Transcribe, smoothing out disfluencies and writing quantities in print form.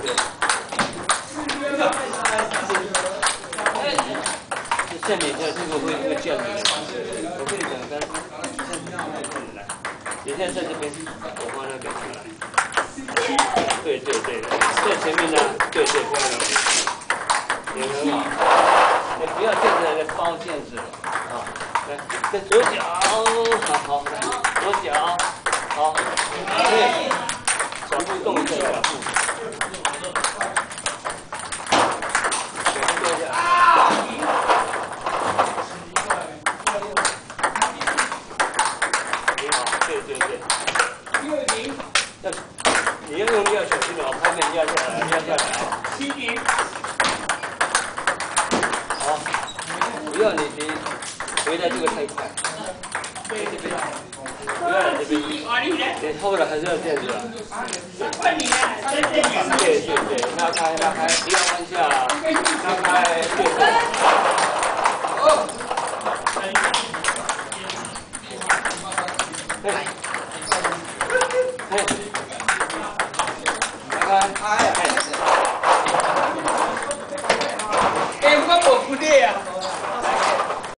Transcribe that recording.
对。下面这个会降低，我会讲刚来，你现在在这边，我放那边出来。对，在前面呢，对，漂亮，也很好。你不要现在在包毽子了啊！来，在左脚，好，来，左脚，好，对，脚步动一下，脚步。你要用力要小心哦，拍面压下来，压下来。7点。好，不要你回来这个太快。对这边，不要来这边。你后来还是要这样子啊。对，拉开，不要弯下，拉开，对。嘿。